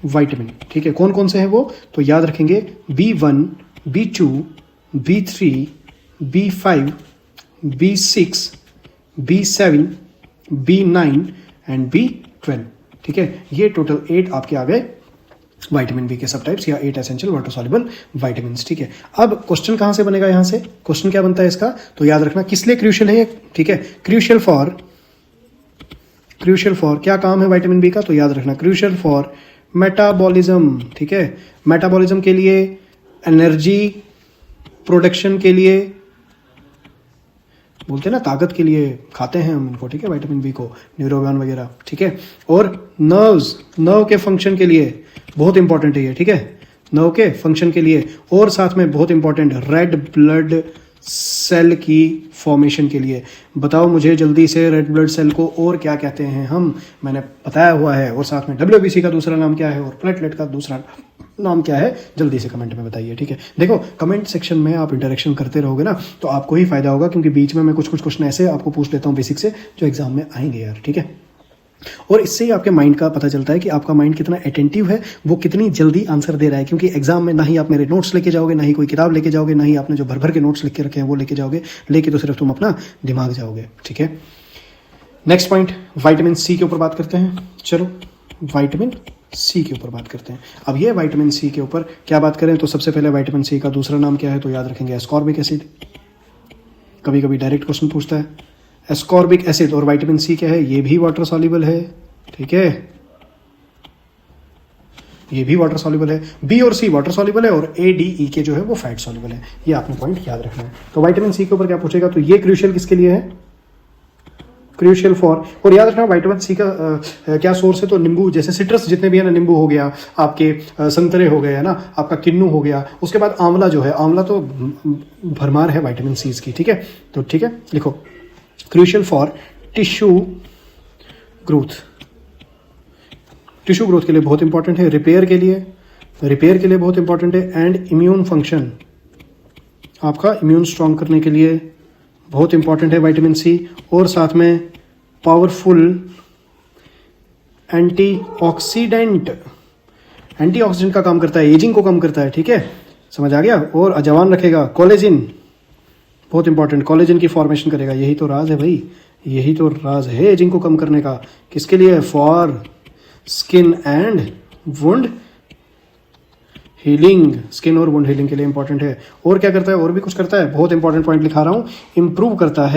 vitamin. ठीक है, कौन कौन से हैं वो? तो याद रखेंगे B1, B2, B3, B5, B6, B7, B9 and B12। ठीक है, ये टोटल 8 आपके आ गए विटामिन बी के सब टाइप्स या 8 एसेंशियल वाटर सॉल्युबल विटामिन। ठीक है, अब क्वेश्चन कहां से बनेगा? यहां से क्वेश्चन क्या बनता है इसका? तो याद रखना किस लिए क्रूशियल है ये। ठीक है, क्रूशियल फॉर क्या काम है विटामिन बी का? तो याद रखना क्रूशियल फॉर मेटाबॉलिज्म। ठीक है, मेटाबॉलिज्म के लिए, एनर्जी प्रोडक्शन के लिए, बोलते हैं ना ताकत के लिए खाते हैं हम इनको। ठीक है, विटामिन बी को, न्यूरोबियन वगैरह। ठीक है, और नर्व के फंक्शन के लिए बहुत इंपॉर्टेंट है ये। ठीक है, नर्व के फंक्शन के लिए, और साथ में बहुत इंपॉर्टेंट रेड ब्लड सेल की फॉर्मेशन के लिए। बताओ मुझे जल्दी से, रेड ब्लड सेल को और क्या कहते हैं हम? मैंने बताया हुआ है। और साथ में डब्ल्यूबीसी का दूसरा नाम क्या है, और प्लेटलेट का दूसरा नाम क्या है? जल्दी से कमेंट में बताइए। ठीक है, देखो कमेंट सेक्शन में आप इंटरेक्शन करते रहोगे ना, तो आपको ही फायदा होगा, क्योंकि बीच में मैं कुछ क्वेश्चन ऐसे आपको पूछ लेता हूँ बेसिक से, जो एग्जाम में आएंगे यार। ठीक है, और इससे ही आपके माइंड का पता चलता है कि आपका माइंड कितना अटेंटिव है, वो कितनी जल्दी आंसर दे रहा है। क्योंकि एग्जाम में ना ही आप मेरे नोट्स लेके जाओगे, ना ही कोई किताब लेके जाओगे, ना ही आपने जो भर भर के नोट्स लिख के रखे हैं वो लेके जाओगे, लेके तो सिर्फ तुम अपना दिमाग जाओगे। ठीक है, नेक्स्ट पॉइंट विटामिन सी के ऊपर बात करते हैं। चलो विटामिन सी के ऊपर बात करते हैं। अब ये विटामिन सी के ऊपर क्या बात करें, तो सबसे पहले विटामिन सी का दूसरा नाम क्या है? तो याद रखेंगे एस्कॉर्बिक एसिड। कभी कभी डायरेक्ट क्वेश्चन पूछता है एस्कॉर्बिक एसिड, और विटामिन सी क्या है? ये भी वाटर सॉल्युबल है। ठीक है, ये भी वाटर सॉल्युबल है। बी और सी वाटर सॉल्युबल है, और ए डी ई के जो है वो फैट सॉल्युबल है। ये आपने पॉइंट याद रखना है। तो विटामिन सी के ऊपर क्या पूछेगा? तो ये क्रूशियल किसके लिए है? क्रूशियल फॉर, और याद रखना विटामिन सी का क्या सोर्स है? तो नींबू, जैसे सिट्रस जितने भी है ना, नींबू हो गया, आपके संतरे हो गए है ना, आपका किन्नू हो गया, उसके बाद आंवला जो है, आंवला तो भरमार है विटामिन सी की। ठीक है, तो ठीक है, लिखो crucial for tissue growth. Tissue growth के लिए बहुत इंपॉर्टेंट है, रिपेयर के लिए बहुत इंपॉर्टेंट है, एंड इम्यून फंक्शन, आपका इम्यून स्ट्रॉन्ग करने के लिए बहुत इंपॉर्टेंट है विटामिन सी। और साथ में पावरफुल एंटीऑक्सीडेंट का काम करता है, एजिंग को कम करता है। ठीक है, समझ आ गया। और जवान रखेगा। कोलेजिन बहुत इंपॉर्टेंट, कोलेजिन की फॉर्मेशन करेगा। यही तो राज है भाई, यही तो राज है एजिंग को कम करने का। किसके लिए? For skin and wound healing, skin और वुंड हीलिंग के लिए इंपॉर्टेंट है। और क्या करता है? और भी कुछ करता है, बहुत इंपॉर्टेंट पॉइंट लिखा रहा हूं। इंप्रूव करता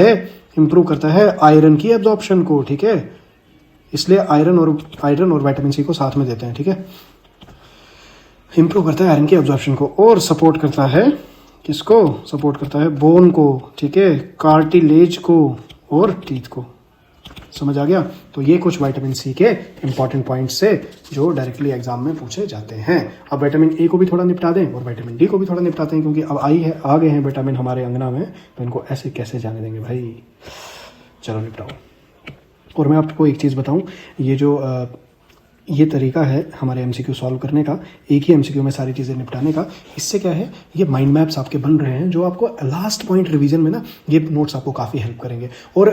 है आयरन की एब्जॉर्प्शन को। ठीक है, इसलिए आयरन और विटामिन सी को साथ में देते हैं। ठीक है, इंप्रूव करता है आयरन की एब्जॉर्प्शन को, और सपोर्ट करता है किसको? सपोर्ट करता है बोन को। ठीक है, कार्टिलेज को और टीथ को। समझ आ गया। तो ये कुछ विटामिन सी के इंपॉर्टेंट पॉइंट्स से जो डायरेक्टली एग्जाम में पूछे जाते हैं। अब विटामिन ए को भी थोड़ा निपटा दें और विटामिन डी को भी थोड़ा निपटाते हैं, क्योंकि अब आ गए हैं विटामिन हमारे अंगना में, तो इनको ऐसे कैसे जाने देंगे भाई। चलो निपटाओ। और मैं आपको एक चीज़ बताऊं, ये तरीका है हमारे एमसीक्यू सॉल्व करने का, एक ही एमसीक्यू में सारी चीज़ें निपटाने का। इससे क्या है, ये माइंड मैप्स आपके बन रहे हैं, जो आपको लास्ट पॉइंट रिवीजन में ना, ये नोट्स आपको काफ़ी हेल्प करेंगे। और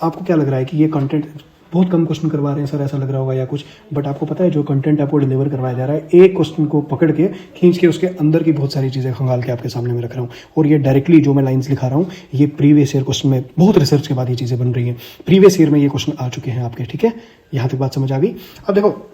आपको क्या लग रहा है कि ये कंटेंट बहुत कम क्वेश्चन करवा रहे हैं सर, ऐसा लग रहा होगा या कुछ, बट आपको पता है जो कंटेंट आपको डिलीवर करवाया जा रहा है, एक क्वेश्चन को पकड़ के खींच के उसके अंदर की बहुत सारी चीज़ें खंगाल के आपके सामने में रख रहा हूँ। और ये डायरेक्टली जो मैं लाइन्स लिखा रहा हूँ ये प्रीवियस ईयर क्वेश्चन में बहुत रिसर्च के बाद ये चीज़ें बन रही हैं। प्रीवियस ईयर में ये क्वेश्चन आ चुके हैं आपके, ठीक है, यहाँ तक बात समझ आ गई। अब देखो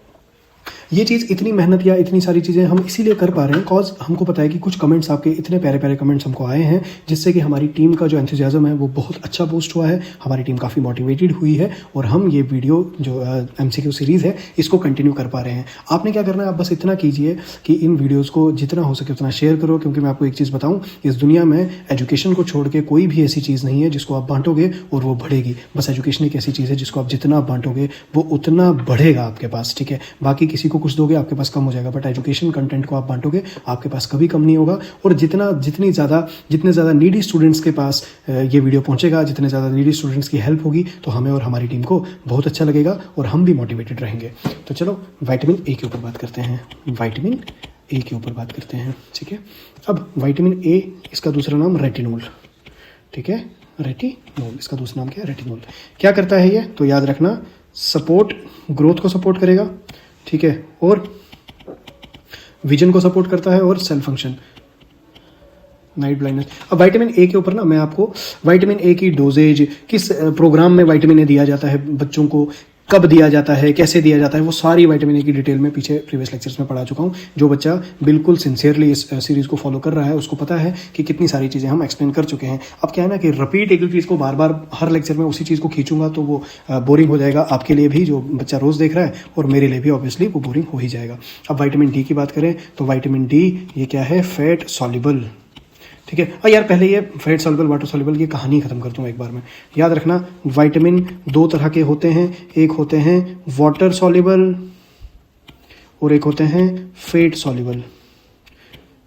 ये चीज़ इतनी मेहनत या इतनी सारी चीज़ें हम इसीलिए कर पा रहे हैं कॉज हमको पता है कि कुछ कमेंट्स आपके इतने प्यारे प्यारे कमेंट्स हमको आए हैं जिससे कि हमारी टीम का जो एंथुसियाज्म है वो बहुत अच्छा बूस्ट हुआ है, हमारी टीम काफ़ी मोटिवेटेड हुई है और हम ये वीडियो जो MCQ सीरीज़ है इसको कंटिन्यू कर पा रहे हैं। आपने क्या करना है, आप बस इतना कीजिए कि इन वीडियोज़ को जितना हो सके उतना शेयर करो, क्योंकि मैं आपको एक चीज़ बताऊँ, इस दुनिया में एजुकेशन को छोड़ के कोई भी ऐसी चीज़ नहीं है जिसको आप बांटोगे और वो बढ़ेगी। बस एजुकेशन एक ऐसी चीज़ है जिसको आप जितना बांटोगे वो उतना बढ़ेगा आपके पास, ठीक है। बाकी किसी को कुछ दोगे आपके पास कम हो जाएगा, बट एजुकेशन कंटेंट को आप बांटोगे आपके पास कभी कम नहीं होगा। और जितने ज़्यादा नीडी स्टूडेंट्स के पास ये वीडियो पहुंचेगा, जितने ज़्यादा नीडी स्टूडेंट्स की हेल्प होगी तो हमें और हमारी टीम को बहुत अच्छा लगेगा और हम भी मोटिवेटेड रहेंगे। तो चलो विटामिन ए के ऊपर बात करते हैं, विटामिन ए के ऊपर बात करते हैं, ठीक है। अब विटामिन ए, इसका दूसरा नाम रेटिनोल, ठीक है, रेटिनोल, इसका दूसरा नाम क्या है, रेटिनोल। क्या करता है ये, तो याद रखना, सपोर्ट, ग्रोथ को सपोर्ट करेगा, ठीक है, और विजन को सपोर्ट करता है और सेल फंक्शन, नाइट ब्लाइंडनेस। अब विटामिन ए के ऊपर ना मैं आपको विटामिन ए की डोजेज, किस प्रोग्राम में विटामिन ए दिया जाता है बच्चों को, कब दिया जाता है, कैसे दिया जाता है, वो सारी विटामिन ए की डिटेल में पीछे प्रीवियस लेक्चर्स में पढ़ा चुका हूँ। जो बच्चा बिल्कुल सिंसियरली इस सीरीज़ को फॉलो कर रहा है उसको पता है कि कितनी सारी चीज़ें हम एक्सप्लेन कर चुके हैं। अब क्या है ना कि रिपीट एक ही चीज़ को बार बार हर लेक्चर में उसी चीज़ को खींचूंगा तो वो बोरिंग हो जाएगा, आपके लिए भी जो बच्चा रोज़ देख रहा है और मेरे लिए भी ऑब्वियसली वो बोरिंग हो ही जाएगा। अब विटामिन डी की बात करें तो विटामिन डी ये क्या है, फैट सॉल्युबल, ठीक है। और यार पहले ये फैट सॉल्युबल वाटर सॉल्युबल ये कहानी खत्म कर दूंगा एक बार में। याद रखना विटामिन दो तरह के होते हैं, एक होते हैं वाटर सॉल्युबल और एक होते हैं फैट सॉल्युबल,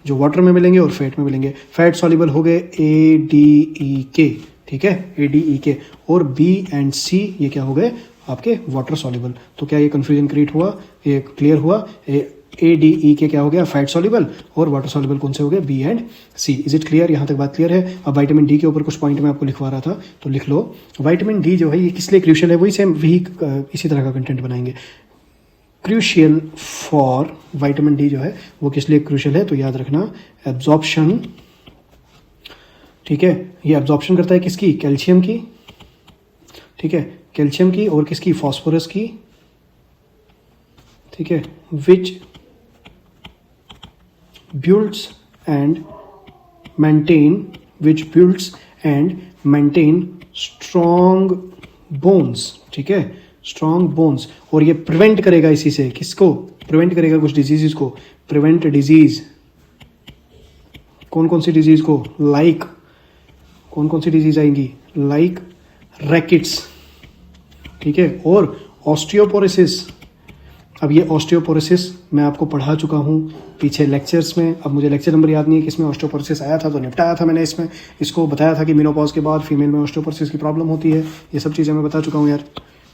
जो वाटर में मिलेंगे और फैट में मिलेंगे। फैट सॉल्युबल हो गए ADEK, ठीक है, ADEK, और B एंड C ये क्या हो गए आपके वाटर सॉल्युबल। तो क्या ये कंफ्यूजन क्रिएट हुआ, ये क्लियर हुआ, ADEK क्या हो गया फैट सॉल्युबल और वाटर सॉल्युबल कौन से हो गए, B and C। Is it clear, यहाँ तक बात क्लियर है। अब विटामिन डी के ऊपर कुछ पॉइंट मैं आपको लिखवा रहा था तो लिख लो। विटामिन डी जो है ये किस लिए क्रूशियल है, वही सेम इसी तरह का कंटेंट बनाएंगे। क्रूशियल फॉर विटामिन डी जो है वो किस लिए क्रूशियल है, तो याद रखना एब्जॉर्प्शन, ठीक है, ये एब्जॉर्प्शन करता है किसकी, कैल्शियम की, ठीक है, कैल्शियम की और किसकी, फॉस्फोरस की, ठीक है, विच builds and maintain strong bones, ठीक है, स्ट्रॉन्ग बोन्स। और ये प्रिवेंट करेगा इसी से, किसको प्रिवेंट करेगा, कुछ डिजीजेस को, प्रिवेंट डिजीज, कौन कौन सी डिजीज को, लाइक कौन कौन सी डिजीज आएंगी, लाइक रैकेट्स, ठीक है, और ऑस्टियोपोरोसिस। अब ये ऑस्टियोपोरोसिस मैं आपको पढ़ा चुका हूँ पीछे लेक्चर्स में, अब मुझे लेक्चर नंबर याद नहीं है किसमें ऑस्टियोपोरोसिस आया था, तो निपटाया था मैंने इसमें, इसको बताया था कि मेनोपॉज के बाद फीमेल में ऑस्टियोपोरोसिस की प्रॉब्लम होती है, ये सब चीज़ें मैं बता चुका हूँ यार,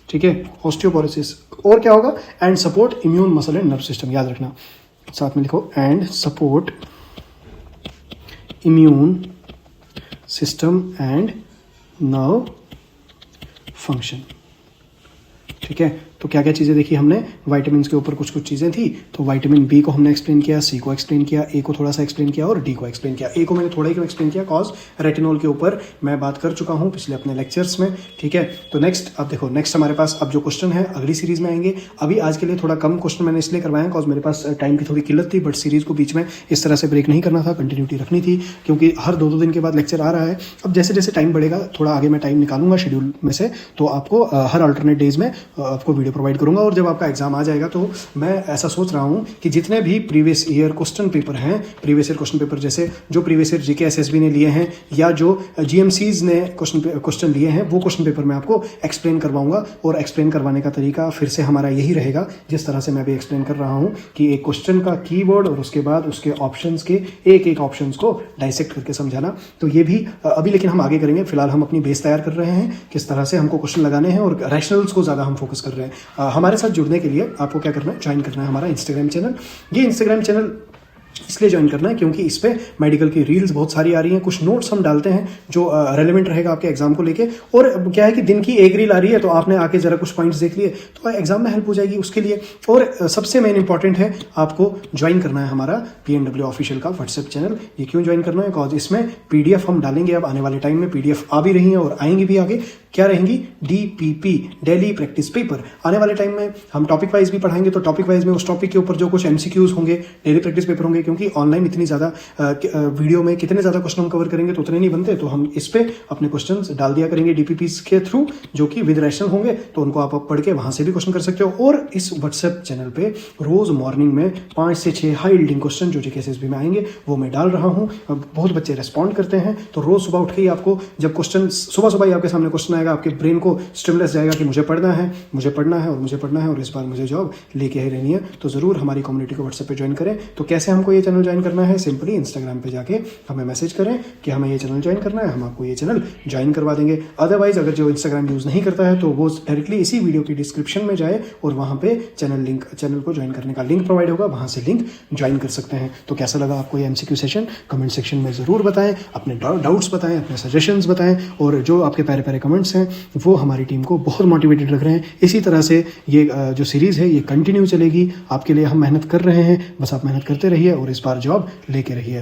ठीक है, ऑस्टियोपोरोसिस। और क्या होगा, and support immune muscle and nerve system, याद रखना, साथ में लिखो, and support immune system and nerve function, ठीक है। तो क्या क्या चीज़ें देखी हमने, विटामिन के ऊपर कुछ कुछ चीज़ें थी, तो विटामिन बी को हमने एक्सप्लेन किया, सी को एक्सप्लेन किया, ए को थोड़ा सा एक्सप्लेन किया और डी को एक्सप्लेन किया। ए को मैंने थोड़ा ही क्यों एक्सप्लेन किया, कॉज रेटिनोल के ऊपर मैं बात कर चुका हूँ पिछले अपने लेक्चर्स में, ठीक है। तो नेक्स्ट, अब देखो नेक्स्ट हमारे पास अब जो क्वेश्चन है अगली सीरीज में आएंगे। अभी आज के लिए थोड़ा कम क्वेश्चन मैंने इसलिए करवाया कॉज मेरे पास टाइम की थोड़ी किल्लत थी, बट सीरीज को बीच में इस तरह से ब्रेक नहीं करना था, कंटिन्यूटी रखनी थी, क्योंकि हर दो दिन के बाद लेक्चर आ रहा है। अब जैसे जैसे टाइम बढ़ेगा थोड़ा आगे मैं टाइम निकालूंगा शेड्यूल में से, तो आपको हर अल्टरनेट डेज में आपको वीडियो प्रोवाइड करूंगा। और जब आपका एग्जाम आ जाएगा तो मैं ऐसा सोच रहा हूं कि जितने भी प्रीवियस ईयर क्वेश्चन पेपर हैं, प्रीवियस ईयर क्वेश्चन पेपर जैसे जो प्रीवियस ईयर जीके एसएसबी ने लिए हैं या जो जीएमसीज ने क्वेश्चन लिए हैं, वो क्वेश्चन पेपर मैं आपको एक्सप्लेन करवाऊंगा। और एक्सप्लेन करवाने का तरीका फिर से हमारा यही रहेगा जिस तरह से मैं भी एक्सप्लेन कर रहा हूं, कि एक क्वेश्चन का कीवर्ड और उसके बाद उसके ऑप्शंस के एक एक ऑप्शंस को डाइसेक्ट करके समझाना। तो ये भी अभी लेकिन हम आगे करेंगे, फिलहाल हम अपनी बेस तैयार कर रहे हैं किस तरह से हमको क्वेश्चन लगाने हैं, और रैशनल्स को ज़्यादा हम फोकस कर रहे हैं। हमारे साथ जुड़ने के लिए आपको क्या करना है, ज्वाइन करना है हमारा इंस्टाग्राम चैनल। ये इंस्टाग्राम चैनल इसलिए ज्वाइन करना है क्योंकि इस पे मेडिकल की रील्स बहुत सारी आ रही हैं, कुछ नोट्स हम डालते हैं जो रेलेवेंट रहेगा आपके एग्जाम को लेके। और क्या है कि दिन की एक रील आ रही है तो आपने आके जरा कुछ पॉइंट्स देख लिए तो एग्जाम में हेल्प हो जाएगी उसके लिए। और सबसे मेन इंपॉर्टेंट है आपको ज्वाइन करना है हमारा PNW ऑफिशियल का व्हाट्सएप चैनल। ये क्यों ज्वाइन करना है? बिकॉज इसमें PDF हम डालेंगे अब आने वाले टाइम में, PDF आ भी रही हैं और आएंगी भी आगे। क्या रहेंगी? DPP डेली प्रैक्टिस पेपर आने वाले टाइम में हम टॉपिक वाइज भी पढ़ाएंगे, तो टॉपिक वाइज में उस टॉपिक के ऊपर जो कुछ MCQs होंगे, डेली प्रैक्टिस पेपर होंगे, क्योंकि ऑनलाइन इतनी ज़्यादा वीडियो में कितने ज़्यादा क्वेश्चन हम कवर करेंगे तो उतने नहीं बनते, तो हम इस पे अपने क्वेश्चंस डाल दिया करेंगे DPPs के थ्रू, जो कि विद रैशनल होंगे, तो उनको आप पढ़ के वहां से भी क्वेश्चन कर सकते हो। और इस व्हाट्सएप चैनल पे रोज मॉर्निंग में 5 से 6 हाई यील्डिंग क्वेश्चन जो GKSSB में आएंगे वो मैं डाल रहा हूँ। बहुत बच्चे रेस्पॉन्ड करते हैं, तो रोज सुबह उठ के ही आपको जब क्वेश्चन सुबह सुबह ही आपके सामने क्वेश्चन आएगा, आपके ब्रेन को स्टिमुलस जाएगा कि मुझे पढ़ना है, मुझे पढ़ना है और मुझे पढ़ना है और इस बार मुझे जॉब लेके ही रहनी है। तो जरूर हमारी कम्युनिटी को व्हाट्सएप पे ज्वाइन करें। तो कैसे हमको ये चैनल ज्वाइन करना है? सिंपली इंस्टाग्राम पे जाके हमें मैसेज करें कि हमें ये चैनल ज्वाइन करना है, हम आपको ये चैनल ज्वाइन करवा देंगे। अदरवाइज अगर जो इंस्टाग्राम यूज नहीं करता है तो वो डायरेक्टली इसी वीडियो की डिस्क्रिप्शन में जाए और वहां पे चैनल को ज्वाइन करने का लिंक प्रोवाइड होगा, वहां से लिंक ज्वाइन कर सकते हैं। तो कैसा लगा आपको ये MCQ सेशन? कमेंट सेक्शन में जरूर बताएं, अपने डाउट्स बताएं, अपने सजेशंस बताएं, और जो आपके प्यारे प्यारे कमेंट्स हैं वो हमारी टीम को बहुत मोटिवेटेड रख रहे हैं। इसी तरह से ये जो सीरीज है ये कंटिन्यू चलेगी, आपके लिए हम मेहनत कर रहे हैं, बस आप मेहनत करते रहिए और इस बार जॉब लेके रहिए।